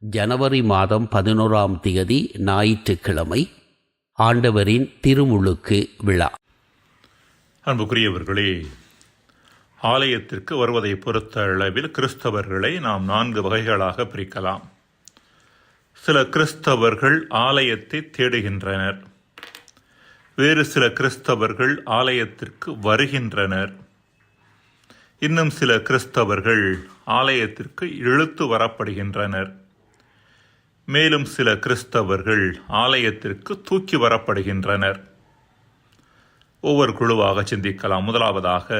ஜனவரி மாதம் 11ஆம் தேதி ஞாயிற்றுக்கிழமை ஆண்டவரின் திருமுழுக்கு விழா. அன்புக்குரியவர்களே, ஆலயத்திற்கு வருவதை பொறுத்த அளவில் கிறிஸ்தவர்களை நாம் 4 வகைகளாக பிரிக்கலாம். சில கிறிஸ்தவர்கள் ஆலயத்தை தேடுகின்றனர், வேறு சில கிறிஸ்தவர்கள் ஆலயத்திற்கு வருகின்றனர், இன்னும் சில கிறிஸ்தவர்கள் ஆலயத்திற்கு இழுத்து வரப்படுகின்றனர், மேலும் சில கிறிஸ்தவர்கள் ஆலயத்திற்கு தூக்கி வரப்படுகின்றனர். ஒவ்வொரு குழுவாக சிந்திக்கலாம். முதலாவதாக,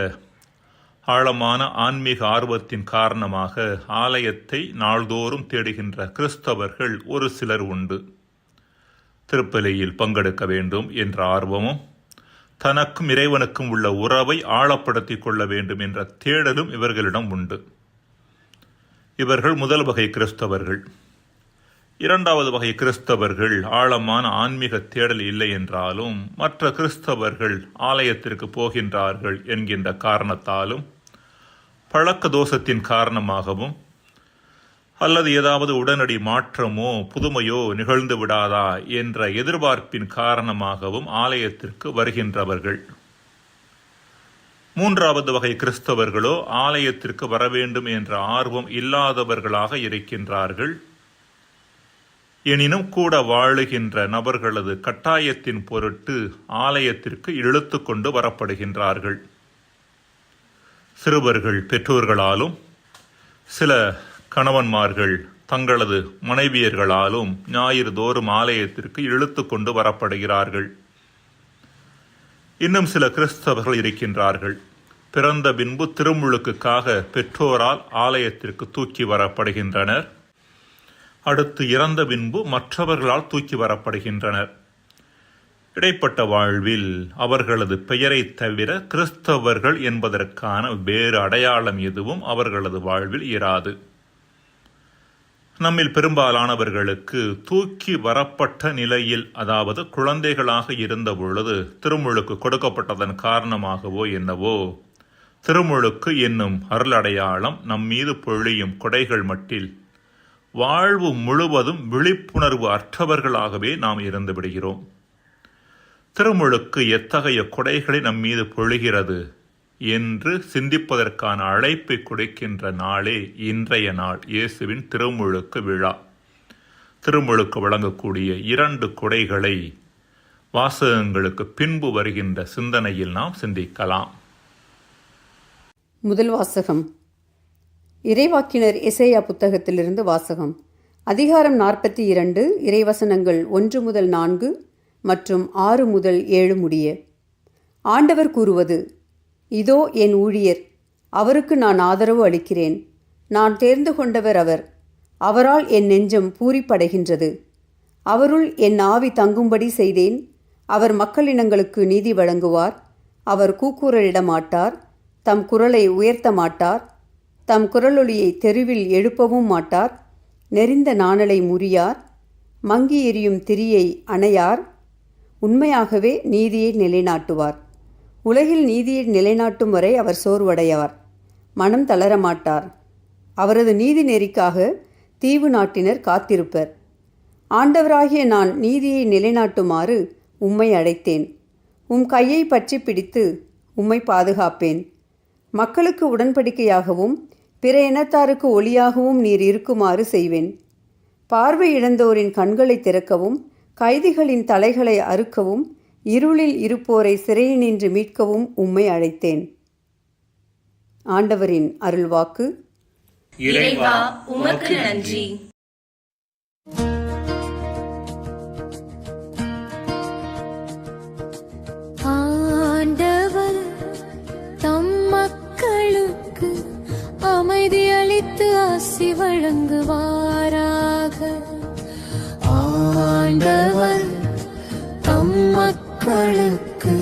ஆழமான ஆன்மீக ஆர்வத்தின் காரணமாக ஆலயத்தை நாள்தோறும் தேடுகின்ற கிறிஸ்தவர்கள் ஒரு சிலர் உண்டு. திருப்பலியில் பங்கெடுக்க வேண்டும் என்ற ஆர்வமும் தனக்கும் இறைவனுக்கும் உள்ள உறவை ஆழப்படுத்தி கொள்ள வேண்டும் என்ற தேடலும் இவர்களிடம் உண்டு. இவர்கள் முதல் வகை கிறிஸ்தவர்கள். இரண்டாவது வகை கிறிஸ்தவர்கள் ஆழமான ஆன்மீக தேடல் இல்லை என்றாலும் மற்ற கிறிஸ்தவர்கள் ஆலயத்திற்கு போகின்றார்கள் என்கின்ற காரணத்தாலும், பழக்க தோஷத்தின் காரணமாகவும், அல்லது ஏதாவது உடனடி மாற்றமோ புதுமையோ நிகழ்ந்து விடாதா என்ற எதிர்பார்ப்பின் காரணமாகவும் ஆலயத்திற்கு வருகின்றவர்கள். மூன்றாவது வகை கிறிஸ்தவர்களோ ஆலயத்திற்கு வர வேண்டும் என்ற ஆர்வம் இல்லாதவர்களாக இருக்கின்றார்கள். எனினும் கூட வாழுகின்ற நபர்களது கட்டாயத்தின் பொருட்டு ஆலயத்திற்கு இழுத்து கொண்டு வரப்படுகின்றார்கள். சிறுவர்கள் பெற்றோர்களாலும், சில கணவன்மார்கள் தங்களது மனைவியர்களாலும் ஞாயிறு தோறும் ஆலயத்திற்கு இழுத்து கொண்டு வரப்படுகிறார்கள். இன்னும் சில கிறிஸ்தவர்கள் இருக்கின்றார்கள், பிறந்த பின்பு திருமுழுக்குக்காக பெற்றோரால் ஆலயத்திற்கு தூக்கி வரப்படுகின்றனர். அடுத்து இறந்த பின்பு மற்றவர்களால் தூக்கி வரப்படுகின்றனர். இடைப்பட்ட வாழ்வில் அவர்களது பெயரை தவிர கிறிஸ்தவர்கள் என்பதற்கான வேறு அடையாளம் எதுவும் அவர்களது வாழ்வில் இராது. நம்மில் பெரும்பாலானவர்களுக்கு தூக்கி வரப்பட்ட நிலையில், அதாவது குழந்தைகளாக இருந்த பொழுது திருமுழுக்கு கொடுக்கப்பட்டதன் காரணமாகவோ என்னவோ, திருமுழுக்கு என்னும் அருளடையாளம் நம்மீது பொழியும் கொடைகள் மட்டில் வாழ்வு முழுவதும் விழிப்புணர்வு அற்றவர்களாகவே நாம் இருந்து விடுகிறோம். திருமுழுக்கு எத்தகைய கொடைகளை நம்மீது பொழிகிறது என்று சிந்திப்பதற்கான அழைப்பை கொடுக்கின்ற நாளே இன்றைய நாள், இயேசுவின் திருமுழுக்கு விழா. திருமுழுக்கு வழங்கக்கூடிய 2 கொடைகளை வாசகங்களுக்கு பின்பு வருகின்ற சிந்தனையில் நாம் சிந்திக்கலாம். முதல் வாசகம் இறைவாக்கினர் எசேயா புத்தகத்திலிருந்து வாசகம். அதிகாரம் 42, இறைவசனங்கள் 1 முதல் 4 மற்றும் 6 முதல் 7 முடிய. ஆண்டவர் கூறுவது: இதோ என் ஊழியர், அவருக்கு நான் ஆதரவு அளிக்கிறேன். நான் தேர்ந்து கொண்டவர் அவர், அவரால் என் நெஞ்சம் பூரிப்படைகின்றது. அவருள் என் ஆவி தங்கும்படி செய்தேன். அவர் மக்களினங்களுக்கு நீதி வழங்குவார். அவர் கூக்குரலிட மாட்டார், தம் குரலை உயர்த்த மாட்டார், தம் குரலொலியை தெருவில் எழுப்பவும் மாட்டார். நெறிந்த நாணலை முறியார், மங்கி எரியும் திரியை அணையார். உண்மையாகவே நீதியை நிலைநாட்டுவார். உலகில் நீதியை நிலைநாட்டும் வரை அவர் சோர்வடையார், மனம் தளரமாட்டார். அவரது நீதி நெறிக்காக தீவு நாட்டினர் காத்திருப்பர். ஆண்டவராகிய நான் நீதியை நிலைநாட்டுமாறு உம்மை அழைத்தேன். உம் கையை பற்றி பிடித்து உம்மை பாதுகாப்பேன். மக்களுக்கு உடன்படிக்கையாகவும் பிற இனத்தாருக்கு ஒளியாகவும் நீர் இருக்குமாறு செய்வேன். பார்வை இழந்தோரின் கண்களை திறக்கவும், கைதிகளின் தலைகளை அறுக்கவும், இருளில் இருப்போரை சிறையினின்று மீட்கவும் உம்மை அழைத்தேன். ஆண்டவரின் அருள்வாக்கு. இறைவா, உமக்கு நன்றி. ஆண்டவர் தம் மக்களுக்கு அமைதி அளித்து ஆசி வழங்குவாராக. ஆண்டவர் தம் மக்களுக்கு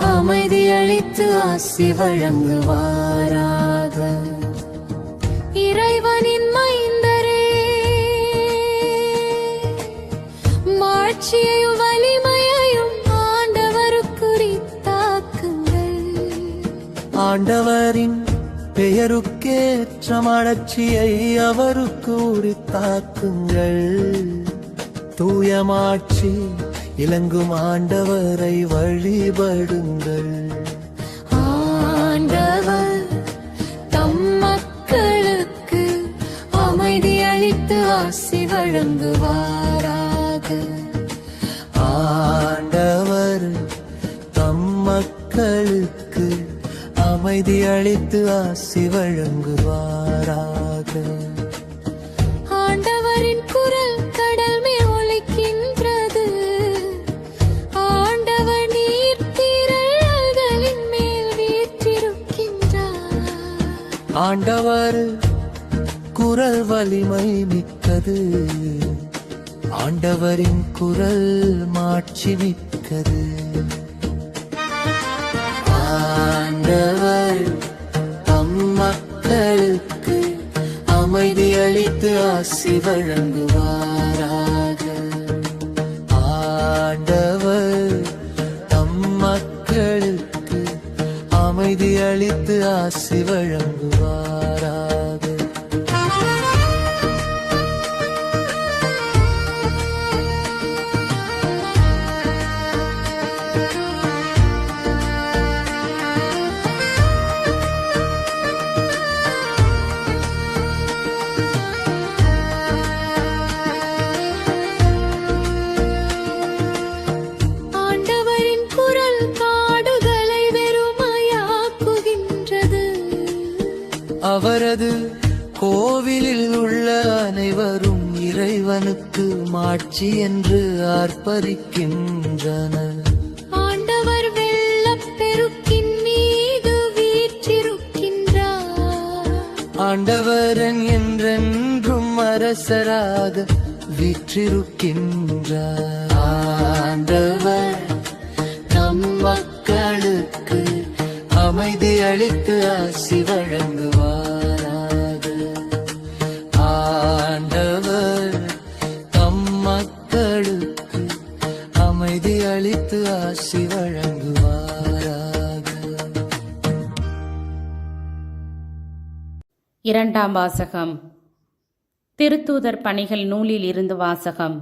அமைதி அளித்து ஆசி வழங்குவாராக. இறைவனின் மைந்தரே, மாட்சியையும் வலிமையையும் ஆண்டவருக்கு உரித்தாக்குங்கள். ஆண்டவரின் பெயருக்கேற்ற மலர்ச்சியை அவருக்கு உரித்தாக்குங்கள். தூயமாட்சி இலங்கும் ஆண்டவரை வழிபடுங்கள். ஆண்டவர் தம் மக்களுக்கு அமைதி அளித்து ஆசி வழங்குவாராக. ஆண்டவர் தம் மக்களுக்கு அமைதி அளித்து ஆசி வழங்குவாராக. ஆண்டவரின் குரல் கடல் மேல் ஒலிக்கின்றது. ஆண்டவர் நீர்த்திரள்களின் மேல் வீற்றிருக்கின்றார். ஆண்டவர் குரல் வலிமை மிக்கது. ஆண்டவரின் குரல் மாட்சி மிக்கது. ஆண்டவர் தம் மக்களுக்கு அமைதி அளித்து ஆசி வழங்குவாராக. ஆண்டவர் தம் மக்களுக்கு அமைதி அளித்து ஆசி வழங்குவாராக. ஆண்டவரின் குரல் காடுகளை வெறுமையாக்குகின்றது. அவரது கோவிலில் உள்ள அனைவரும் இறைவனுக்கு மாட்சி என்று ஆர்ப்பரிக்கின்றனர். ஆண்டவர் வெள்ளப்பெருக்கின் மீது வீற்றிருக்கின்றார். ஆண்டவரன் என்றென்றும் அரசராக வீற்றிருக்கின்றார். ஆண்டவர் நம் மக்களுக்கு அமைதி அளித்து ஆசி வழங்குவாராக. ஆண்டவர் தம் மக்களுக்கு அமைதி அளித்து ஆசி வழங்குவாராக. இரண்டாம் வாசகம். திருத்தூதர் பணிகள் நூலில் இருந்து வாசகம்.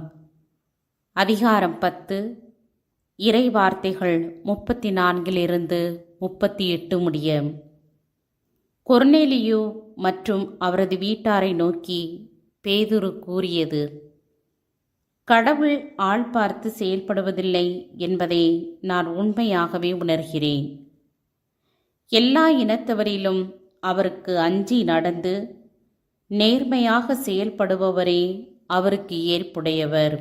அதிகாரம் 10, இறை வார்த்தைகள் 34 38 முடிய. கொர்நேலியு மற்றும் அவரது வீட்டாரை நோக்கி பேதுரு கூறியது: கடவுள் ஆள் பார்த்து செயல்படுவதில்லை என்பதை நான் உண்மையாகவே உணர்கிறேன். எல்லா இனத்தவரிலும் அவருக்கு அஞ்சி நடந்து நேர்மையாக செயல்படுபவரே அவருக்கு ஏற்புடையவர்.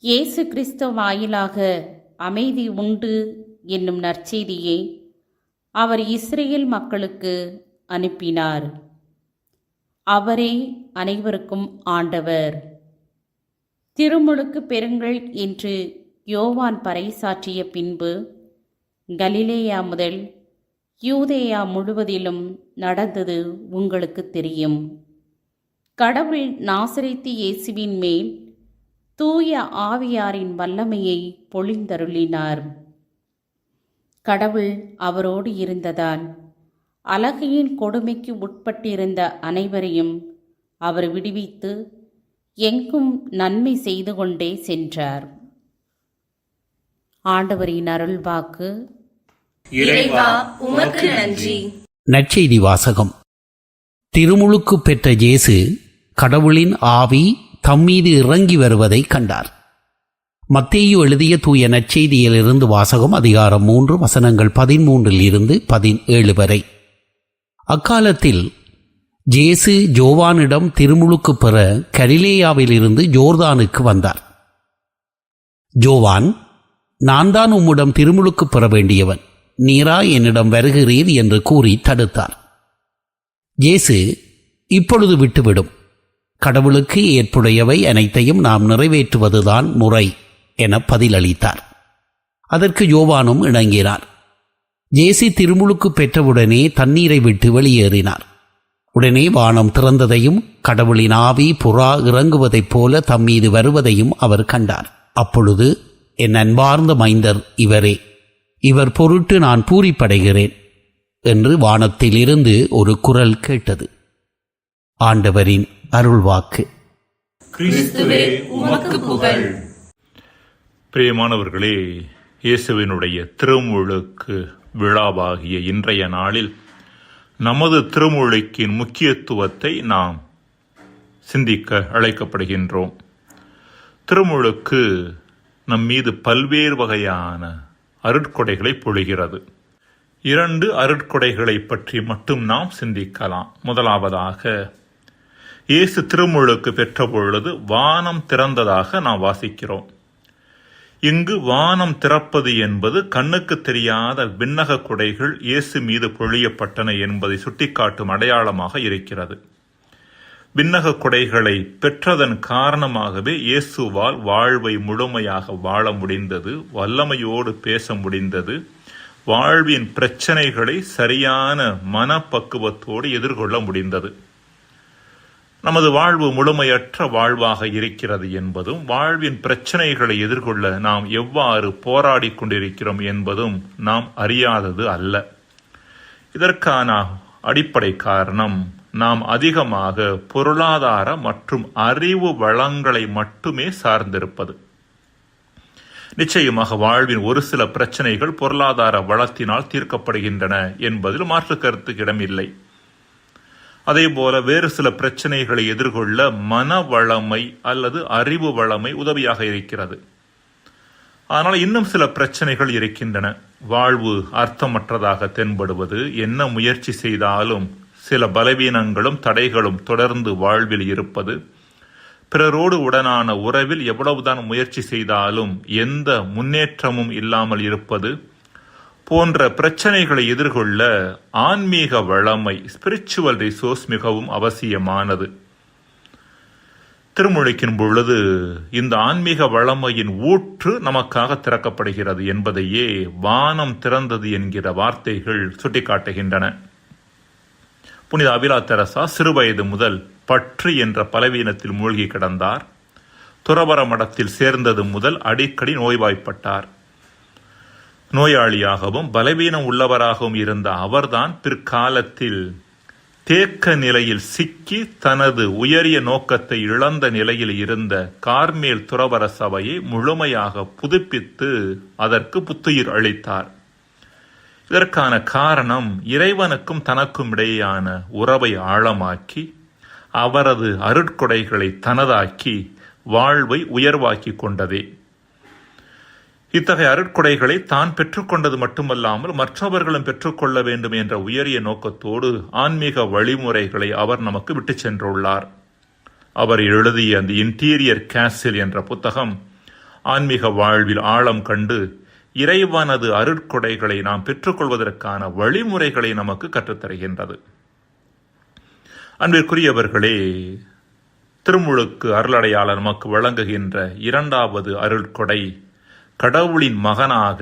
இயேசு கிறிஸ்து வாயிலாக அமைதி உண்டு என்னும் நற்செய்தியை அவர் இஸ்ரேல் மக்களுக்கு அனுப்பினார். அவரே அனைவருக்கும் ஆண்டவர். திருமுழுக்கு பெறுங்கள் என்று யோவான் பறைசாற்றிய பின்பு கலிலேயா முதல் யூதேயா முழுவதிலும் நடந்தது உங்களுக்கு தெரியும். கடவுள் நாசரேத்து இயேசுவின் மேல் தூய ஆவியாரின் வல்லமையை பொழிந்தருளினார். கடவுள் அவரோடு இருந்ததால் அலகையின் கொடுமைக்கு உட்பட்டிருந்த அனைவரையும் அவர் விடுவித்து எங்கும் நன்மை செய்து கொண்டே சென்றார். ஆண்டவரின் அருள்வாக்கு. இறைவா உமக்கு நன்றி. நற்செய்தி வாசகம். திருமுழுக்கு பெற்ற இயேசு கடவுளின் ஆவி தம்மீது இறங்கி வருவதை கண்டார். மத்தேயு எழுதிய தூய நற்செய்தியிலிருந்து வாசகம். அதிகாரம் 3 வசனங்கள் 13 17 வரை. அக்காலத்தில் இயேசு யோவானிடம் திருமுழுக்கு பெற கலிலேயாவிலிருந்து யோர்தானுக்கு வந்தார். யோவான், நான் தான் உம்மிடம் திருமுழுக்கு பெற வேண்டியவன், நீரா என்னிடம் வருகிறீர் என்று கூறி தடுத்தார். இயேசு, இப்பொழுது விட்டுவிடும், கடவுளுக்கு ஏற்புடையவை அனைத்தையும் நாம் நிறைவேற்றுவதுதான் முறை என பதிலளித்தார். அதற்கு யோவானும் இணங்கினார். இயேசு திருமுழுக்கு பெற்றவுடனே தண்ணீரை விட்டு வெளியேறினார். உடனே வானம் திறந்ததையும் கடவுளின் ஆவி புறா இறங்குவதைப் போல தம்மீது வருவதையும் அவர் கண்டார். அப்பொழுது, என் அன்பார்ந்த மைந்தர் இவரே, இவர் பொருட்டு நான் பூரிப்படைகிறேன், என்று வானத்திலிருந்து ஒரு குரல் கேட்டது. ஆண்டவரின் அருள்வாக்கு. கிறிஸ்துவே உமக்கு புகழ். பிரியமானவர்களே, இயேசுவினுடைய திருமுழுக்கு விழாவாகிய இன்றைய நாளில் நமது திருமுழுக்கின் முக்கியத்துவத்தை நாம் சிந்திக்க அழைக்கப்படுகின்றோம். திருமுழுக்கு நம் மீது பல்வேறு வகையான அருட்கொடைகளை பொழிகிறது. 2 அருட்கொடைகளை பற்றி மட்டும் நாம் சிந்திக்கலாம். முதலாவதாக, இயேசு திருமுழுக்கு பெற்ற பொழுது வானம் திறந்ததாக நாம் வாசிக்கிறோம். இங்கு வானம் திறப்பது என்பது கண்ணுக்கு தெரியாத விண்ணக கொடைகள் இயேசு மீது பொழியப்பட்டன என்பதை சுட்டிக்காட்டும் அடையாளமாக இருக்கிறது. விண்ணக கொடைகளை பெற்றதன் காரணமாகவே இயேசுவால் வாழ்வை முழுமையாக வாழ முடிந்தது, வல்லமையோடு பேச முடிந்தது, வாழ்வின் பிரச்சனைகளை சரியான மனப்பக்குவத்தோடு எதிர்கொள்ள முடிந்தது. நமது வாழ்வு முழுமையற்ற வாழ்வாக இருக்கிறது என்பதும், வாழ்வின் பிரச்சனைகளை எதிர்கொள்ள நாம் எவ்வாறு போராடி கொண்டிருக்கிறோம் என்பதும் நாம் அறியாதது அல்ல. இதற்கான அடிப்படை காரணம், நாம் அதிகமாக பொருளாதார மற்றும் அறிவு வளங்களை மட்டுமே சார்ந்திருப்பது. நிச்சயமாக வாழ்வின் ஒரு சில பிரச்சனைகள் பொருளாதார வளத்தினால் தீர்க்கப்படுகின்றன என்பதில் மாற்று கருத்துக்கு இடமில்லை. அதேபோல வேறு சில பிரச்சனைகளை எதிர்கொள்ள மன வளமை அல்லது அறிவு வளமை உதவியாக இருக்கிறது. ஆனால் இன்னும் சில பிரச்சனைகள் இருக்கின்றன. வாழ்வு அர்த்தமற்றதாக தென்படுவது, என்ன முயற்சி செய்தாலும் சில பலவீனங்களும் தடைகளும் தொடர்ந்து வாழ்வில் இருப்பது, பிறரோடு உடனான உறவில் எவ்வளவுதான் முயற்சி செய்தாலும் எந்த முன்னேற்றமும் இல்லாமல் இருப்பது போன்ற பிரச்சனைகளை எதிர்கொள்ள ஆன்மீக வளமை, ஸ்பிரிச்சுவல் ரிசோர்ஸ் மிகவும் அவசியமானது. திருமுழுக்கின் பொழுது இந்த ஆன்மீக வளமையின் ஊற்று நமக்காக திறக்கப்படுகிறது என்பதையே வானம் திறந்தது என்கிற வார்த்தைகள் சுட்டிக்காட்டுகின்றன. புனித அபிலா தெரசா சிறுவயது முதல் பற்று என்ற பலவீனத்தில் மூழ்கி கிடந்தார். துறவற மடத்தில் சேர்ந்தது முதல் அடிக்கடி நோய்வாய்ப்பட்டார். நோயாளியாகவும் பலவீனம் உள்ளவராகவும் இருந்த அவர்தான் பிற்காலத்தில் தேக்க நிலையில் சிக்கி தனது உயரிய நோக்கத்தை இழந்த நிலையில் இருந்த கார்மேல் துறவற சபையை முழுமையாக புதுப்பித்து அதற்கு புத்துயிர் அளித்தார். இதற்கான காரணம், இறைவனுக்கும் தனக்கும் இடையேயான உறவை ஆழமாக்கி அவரது அருட்கொடைகளை தனதாக்கி வாழ்வை உயர்வாக்கி கொண்டதே. இத்தகைய அருட்கொடைகளை தான் பெற்றுக்கொண்டது மட்டுமல்லாமல் மற்றவர்களும் பெற்றுக்கொள்ள வேண்டும் என்ற உயரிய நோக்கத்தோடு ஆன்மீக வழிமுறைகளை அவர் நமக்கு விட்டு சென்றுள்ளார். அவர் எழுதிய அந்த இன்டீரியர் கேசில் என்ற புத்தகம் ஆன்மீக வாழ்வில் ஆழம் கண்டு இறைவனது அருட்கொடைகளை நாம் பெற்றுக்கொள்வதற்கான வழிமுறைகளை நமக்கு கற்றுத்தருகின்றது. அன்பிற்குரியவர்களே, திருமுழுக்கு அருளடையாளர் நமக்கு வழங்குகின்ற 2வது அருட்கொடை கடவுளின் மகனாக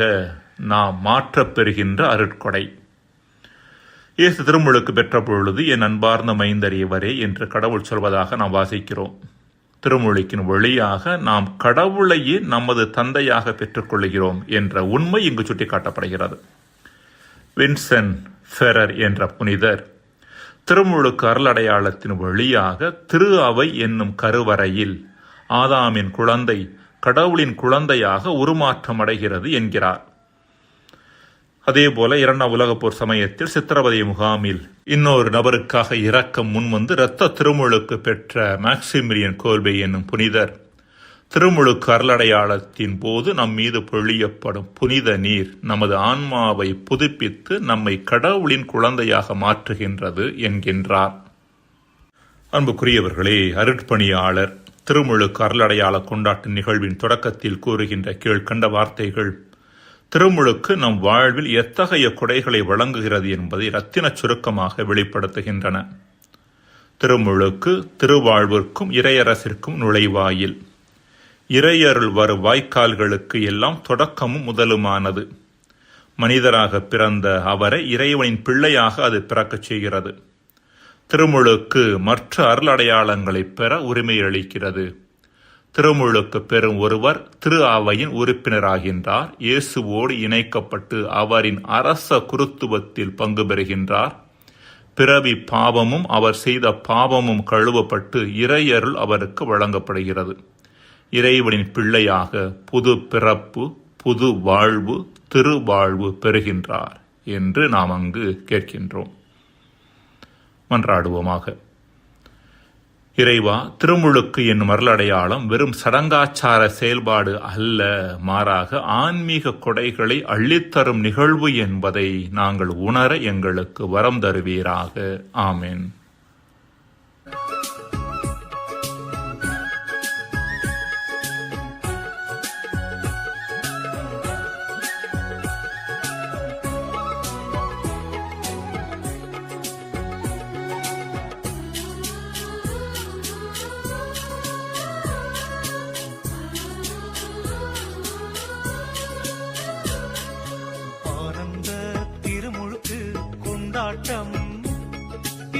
நாம் மாற்றப் பெறுகின்ற அருட்கொடை. இயேசு திருமுழுக்கு பெற்ற பொழுது, என் அன்பார்ந்த மைந்தறியவரே என்று கடவுள் சொல்வதாக நாம் வாசிக்கிறோம். திருமுழுக்கின் வழியாக நாம் கடவுளையே நமது தந்தையாக பெற்றுக்கொள்கிறோம் என்ற உண்மை இங்கு சுட்டிக்காட்டப்படுகிறது. வின்சென்ட் ஃபெரர் என்ற புனிதர் திருமுழுக்கு அருளடையாளத்தின் வழியாக திரு அவை என்னும் கருவறையில் ஆதாமின் குழந்தை கடவுளின் குழந்தையாக உருமாற்றம் அடைகிறது என்கிறார். அதேபோல 2ஆம் உலகப்போர் சமயத்தில் சித்திரவதை முகாமில் இன்னொரு நபருக்காக இரக்கம் முன்வந்து இரத்த திருமுழுக்கு பெற்ற மேக்சிமிலியன் கோல்பே என்னும் புனிதர் திருமுழுக்கு அருளடையாளத்தின் போது நம் மீது பொழியப்படும் புனித நீர் நமது ஆன்மாவை புதுப்பித்து நம்மை கடவுளின் குழந்தையாக மாற்றுகின்றது என்கின்றார். அன்புக்குரியவர்களே, அருட்பணியாளர் திருமுழுக்கு அருளடையாள கொண்டாட்ட நிகழ்வின் தொடக்கத்தில் கூறுகின்ற கீழ்கண்ட வார்த்தைகள் திருமுழுக்கு நம் வாழ்வில் எத்தகைய கொடைகளை வழங்குகிறது என்பதை இரத்தின சுருக்கமாக வெளிப்படுத்துகின்றன. திருமுழுக்கு திருவாழ்விற்கும் இறையரசிற்கும் நுழைவாயில். இறையருள் வரும் வாய்க்கால்களுக்கு எல்லாம் தொடக்கமும் முதலுமானது. மனிதராக பிறந்த அவரை இறைவனின் பிள்ளையாக அது பிறக்கச் செய்கிறது. திருமுழுக்கு மற்ற அருளடையாளங்களை பெற உரிமை அளிக்கிறது. திருமுழுக்கு பெறும் ஒருவர் திரு அவையின் உறுப்பினராகின்றார். இயேசுவோடு இணைக்கப்பட்டு அவரின் அரச குருத்துவத்தில் பங்கு பெறுகின்றார். பிறவி பாவமும் அவர் செய்த பாவமும் கழுவப்பட்டு இறையருள் அவருக்கு வழங்கப்படுகிறது. இறைவனின் பிள்ளையாக புது பிறப்பு, புது வாழ்வு, திருவாழ்வு பெறுகின்றார் என்று நாம் அங்கு கேட்கின்றோம். மன்றாடுவோமாக. இறைவா, திருமுழுக்கு என்னும் அருளடையாளம் வெறும் சடங்காச்சார செயல்பாடு அல்ல, மாறாக ஆன்மீக கொடைகளை அள்ளித்தரும் நிகழ்வு என்பதை நாங்கள் உணர எங்களுக்கு வரம் தருவீராக. ஆமென்.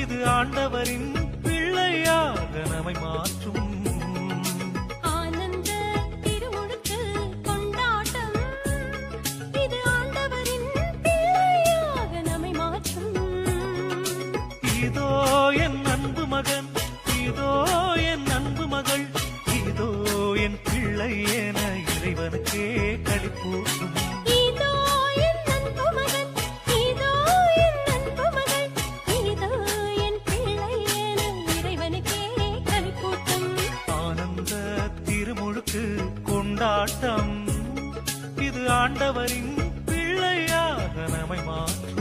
இது ஆண்டவரின் பிள்ளையாக நம்மை மாற்றும். ஆனந்த திருமுழுக்கு கொண்டாட்டம், இது ஆண்டவரின் பிள்ளையாக நம்மை மாற்றும். இதோ என் அன்பு மகன், இதோ என் அன்பு மகள், இதோ என் பிள்ளை என இறைவனுக்கே களிப்பூட்டும். கொண்டாட்டம், இது ஆண்டவரின் பிள்ளையாக நம்மை மாற்றும்.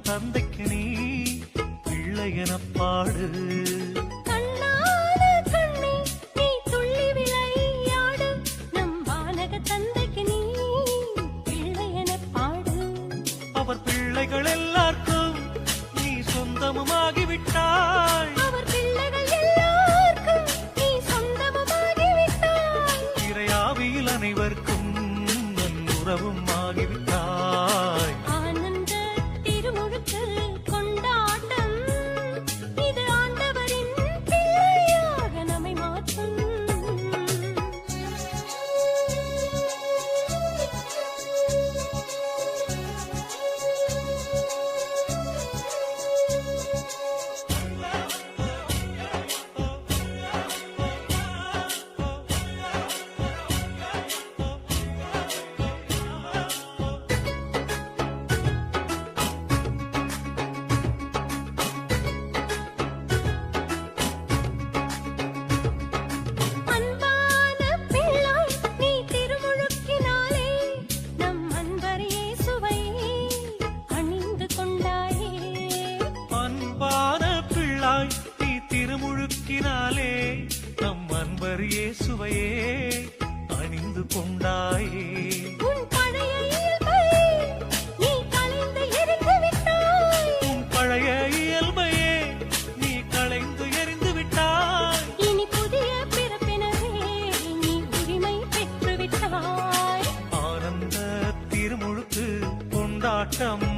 தந்தைக்கு நீ பிள்ளை என பாடு. கண்ணான கண்ணே நீ துள்ளி விளையாடு, நம் வானக தந்தைக்கு நீ பிள்ளை என பாடு. அவர் பிள்ளைகள் எல்லாருக்கும் நீ சொந்தமுமாகிவிட்டாய். அவர் பிள்ளைகள் எல்லாருக்கும் நீ சொந்தமுமாகிவிட்டாய். இறையாவியில் அனைவருக்கும் நன் உறவும் ஆகிவிட்டாய். கொண்டாட்டம், இது ஆண்டவரின் பிள்ளையாக நம்மை மாற்றும். திருமுழுக்கினாலே நம் அன்பர் இயேசுவையே அணிந்து கொண்டாயே. உன் பழைய இயல்பை நீ களைந்து எறிந்து விட்டாய். உன் பழைய இயல்பையே நீ களைந்து எறிந்து விட்டாய். இனி புதிய பிறப்பினரே நீ உரிமை பெற்று விட்டாய். ஆனந்த திருமுழுக்கு கொண்டாட்டம்,